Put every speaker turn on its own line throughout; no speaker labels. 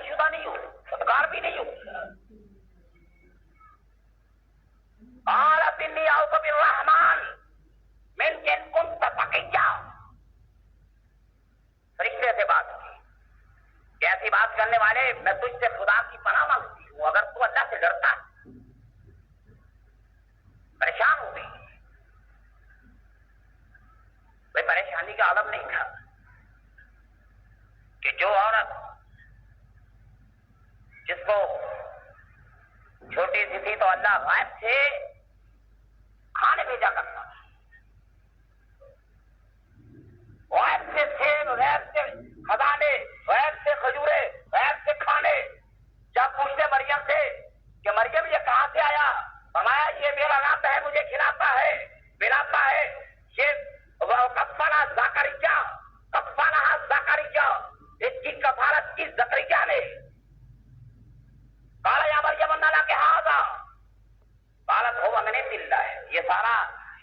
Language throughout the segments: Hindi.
शादीशुदा नहीं हूं, खुदकार भी नहीं हूं। आलतिनी रहमान मिन किन कुंत तकिया, फरिश्ते से बात की। ऐसी बात करने वाले, मैं तुझसे खुदा की पनाह मांगती हूं, अगर तू अल्लाह से डरता। परेशान हो गई भाई, परेशानी का आलम नहीं था कि जो औरत जिसको छोटी सी थी तो अल्लाह गायब से खाने भेजा करता, गायब से सेब, गायब से खजाने, गायब से खजूरे, गायब से खाने। जब पूछते मरियम से कि मरियम ये कहां से आया, फरमाया ये मेरा रब है, मुझे खिलाता है, पिलाता है। ये कफाला ज़करिया, कफाला ज़करिया, इसकी कफालत की ज़करिया ने। काला या मरियम अन्ना के हाजा कालत हो मैंने दिल्ला है, ये सारा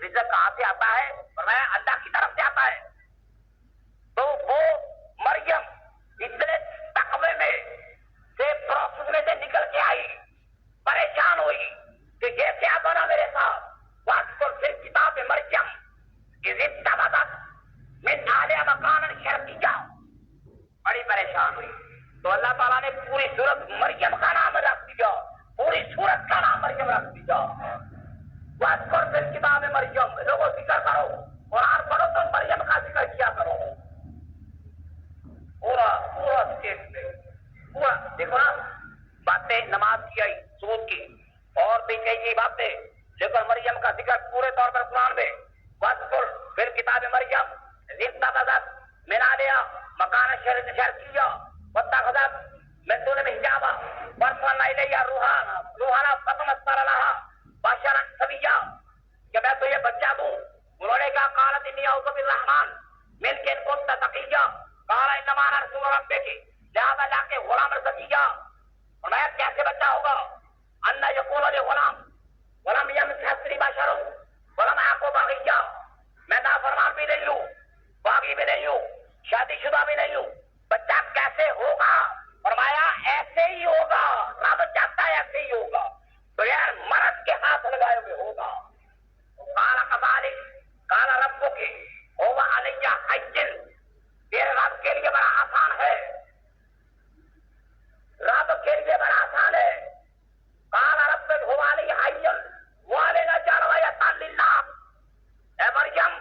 रिज़्क़ कहां से आता है, फरमाया अल्लाह की तरफ से आता है। तो वो मरियम इतने तकवे में से प्रोसेस में से निकल के आई, परेशान हुई कि ये क्या बना मेरे साथ। वास्तव फिर किताब मरियम मिन आलिया मकानन शर्किया, बड़ी परेशान हुई। तो अल्लाह ताला ने पूरी सूरत मरियम का नाम रख दिया, पूरी सूरत का नाम मरियम रख दिया। वास्तव फिर किताब मरियम, लोगों जिक्र करो, कुरान पढ़ो तो मरियम का जिक्र किया करो। पूरा पूरा स्टेट में पूरा देखो ना, बातें नमाज की आई, सूद की और भी कई बातें, लेकिन मरियम का जिक्र पूरे तौर पर कुरान में। वास्तव फिर किताब मरियम मिना लिया मकान शर्किया वत्तखज़त मैं तूने हिजाबा वरसलना इलैहा रूहाना फतमस्सरलहा बशरन सविय्या, कि मैं तुझे बच्चा दूं। उन्होंने कहा क़ालत इन्नी अऊज़ु बिर्रहमान मिनका इन कुन्त तक़िय्या, क़ाल इन्नमा अना रसूलु रब्बिकी लिहाज़ा लाके ग़ुलामन ज़किय्या। और मैं कैसे बच्चा होगा, अन्ना यकूनु लि ग़ुलाम वलम यमससनी बशरुन वलम अकु बग़िय्या, मैं नाफरमान भी नहीं हूं, बागी भी नहीं हूं, शादीशुदा भी नहीं हूं, बच्चा कैसे होगा। फरमाया ऐसे ही होगा, रब चाहता है ऐसे ही होगा, बगैर मर्द के हाथ लगाए हुए होगा। काला कबाली काला रब्बु की हुवा अलैया हय्यिन, तेरे रब के लिए बड़ा आसान है, रब के लिए बड़ा आसान है। काला रब्बु हुवा अलैया हय्यिन वालिना जरवयता लिल्लाह, ए मरियम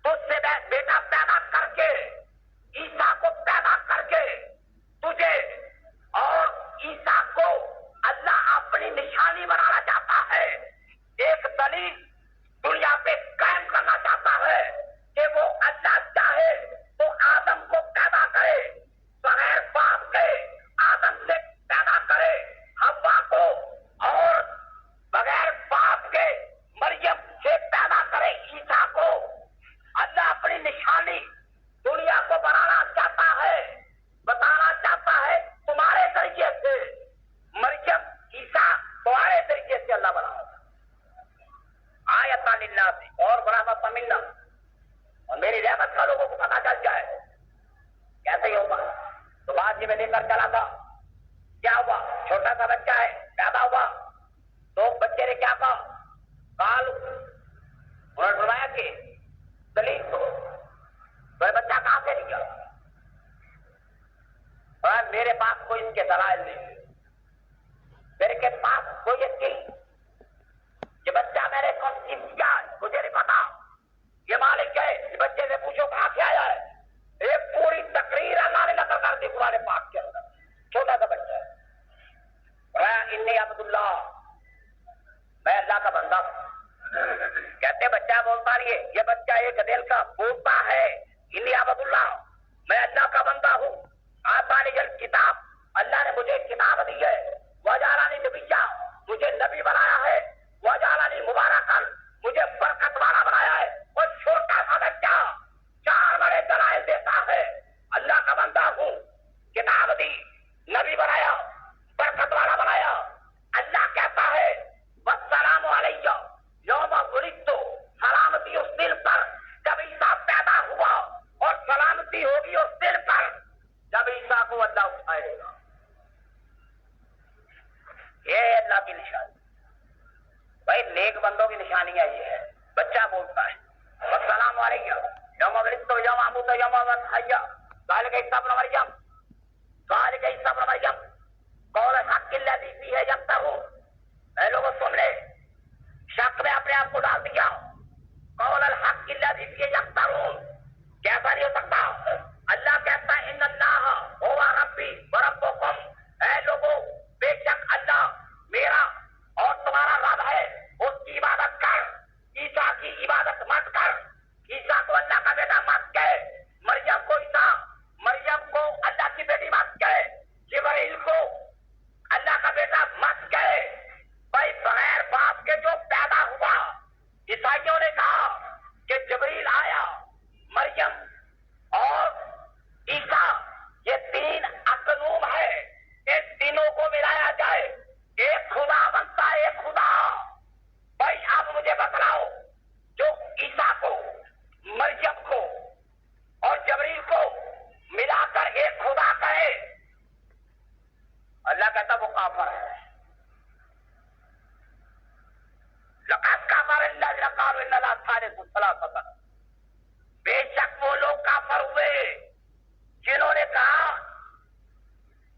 तुझसे बेटा पैदा करके, ईसा को पैदा करके तुझे और ईसा को अल्लाह अपनी निशानी बनाना चाहता है, एक दलील दुनिया पे कायम करना चाहता है कि वो अल्लाह चाहे तो आदम को पैदा करे, बगैर बाप के आदम से पैदा करे हव्वा को, और बगैर बाप के मरियम से पैदा करे ईसा को। अल्लाह अपनी निशानी दुनिया को बनाना चाहता है, बताना चाहता है तुम्हारे तरीके से, मरियम ईसा तुम्हारे तरीके से अल्लाह बनाओ। आयतन लिन्नास और रहमतन मिन्ना, और मेरी रहमत का लोगों को पता चल जाए। कैसे ही होगा, तो बात मैं लेकर चला था, क्या हुआ, छोटा सा बच्चा है, पैदा हुआ, तो बच्चे ने क्या कहा, काल उन्होंने फरमाया कि दलील तो बच्चा कहां से निकला, और मेरे पास कोई इसके दलाइल नहीं, मेरे पास कोई इसकी ये बच्चा मेरे कंसीव किया मुझे नहीं पता, ये मालिक है, इस बच्चे से पूछो कहां से आया है। एक पूरी तकरीर अल्लाह ने नकल कर दी कुरान पाक के अंदर, छोटा सा बच्चा है, इन्नी अब्दुल्ला, मैं अल्लाह का बंदा हूं। कहते बच्चा बोलता नहीं है, ये बच्चा एक दिल का बोलता है, इन्नी अब्दुल्ला, मैं अल्लाह का बंदा हूं। आतानी जल किताब, अल्लाह ने मुझे किताब दी है, वजारानी नबिय्या, मुझे नबी बनाया है, वजारानी मुबारकन, मुझे बरकत वाला बनाया है। और छोटा सा बच्चा 4 बड़े दलाइल देता है, अल्लाह का बंदा हूं, किताब दी, नबी बनाया, बरकत वाला बनाया। अल्लाह कहता है वस्सलामु अलैया यौमा वुलिदतु, सलामती उस दिन पर जब ईसा पैदा हुआ, और सलामती होगी उस दिन पर जब ईसा को अल्लाह उठाएगा। ये अल्लाह की निशानी। भाई नेक बंदों की निशानियां ये है। बच्चा बोलता है अस्सलाम वालेकुम यौम वलिदतु यौम अमूतु यौम अहया ज़ालिका ईसा इब्न मरियम ज़ालिका ईसा इब्न मरियम कौल हक़ अल्लज़ी फ़ीही यम्तरून। ऐ लोगों सुन ले, शक में अपने आप को डाल दिया। कौल हक़ अल्लज़ी फ़ीही यम्तरून, कैसा नहीं हो सकता? अल्लाह कहता है इन्नल्लाह हुवा रब्बी व रब्बुकुम। ऐ लोगों बेशक अल्लाह मेरा और तुम्हारा रब है, उसकी इबादत कर। ईसा की इबादत मत कर। ईसा को अल्लाह का बेटा मत कह। मरियम को ईसा, मरियम को अल्लाह की बेटी मत कह। जिब्रील को अल्लाह का बेटा मत कह। भाई बगैर बाप के जो पैदा हुआ, ईसाइयों ने कहा कि जिब्रील आया, मरियम और ईसा ये तीन अकनूम है, इन तीनों को मिलाया जाए एक खुदा बनता है, एक खुदा। भाई आप मुझे बतलाओ, जो ईसा को, मरियम को और जबरील को मिलाकर एक खुदा कहे, अल्लाह कहता वो काफिर है। लक़द कफ़र अल्लज़ीना क़ालू इन्नल्लाह सालिसु सलासा। बेशक वो लोग काफिर हुए जिन्होंने कहा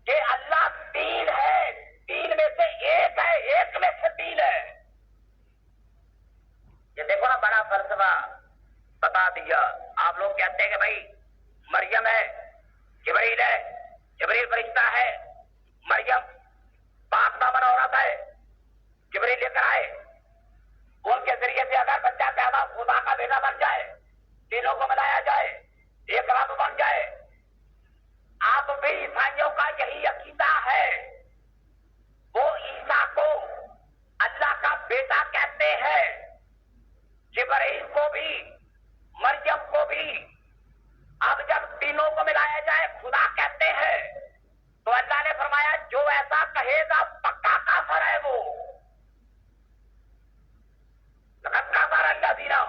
कि अल्लाह तीन है, तीन में से एक है, एक में से तीन है। ये देखो ना, बड़ा फलसफा बता दिया। आप लोग कहते हैं कि भाई मरियम है, जिब्रील है, जिब्रील फरिश्ता है, मरियम पाक दामन औरत है, जिब्रील लेकर आए, उनके जरिए से अगर बच्चा पैदा खुदा का बेटा बन जाए, तीनों को मिलाया जाए, एक रब बन जाए। आप भी ईसाइयों का यही अकीदा है। वो ईसा को अल्लाह का बेटा कहते हैं, जिब्रील को भी, मरियम को भी। अब जब तीनों को मिलाया जाए खुदा कहते हैं, तो अल्लाह ने फरमाया जो ऐसा कहेगा पक्का काफिर है वो। लक़द कफ़र अल्लज़ीना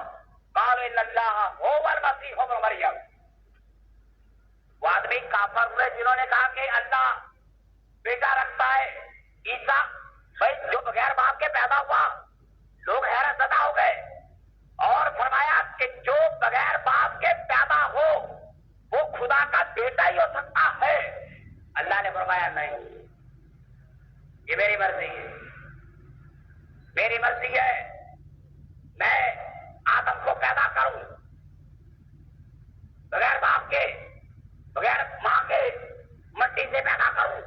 क़ालू इन्नल्लाह हुवल मसीह इब्न मरियम। वो आदमी काफिर हुए जिन्होंने कहा कि अल्लाह बेटा रखता है। ईसा भाई जो बगैर बाप के पैदा हुआ, लोग हैरत ज़दा हो गए और फरमाया कि जो बगैर बाप के पैदा हो वो खुदा का बेटा ही हो सकता है। अल्लाह ने फरमाया नहीं, ये मेरी मर्जी है, मेरी मर्जी है। मैं आदम को पैदा करूं बगैर बाप के, बगैर मां के, मट्टी से पैदा करूं,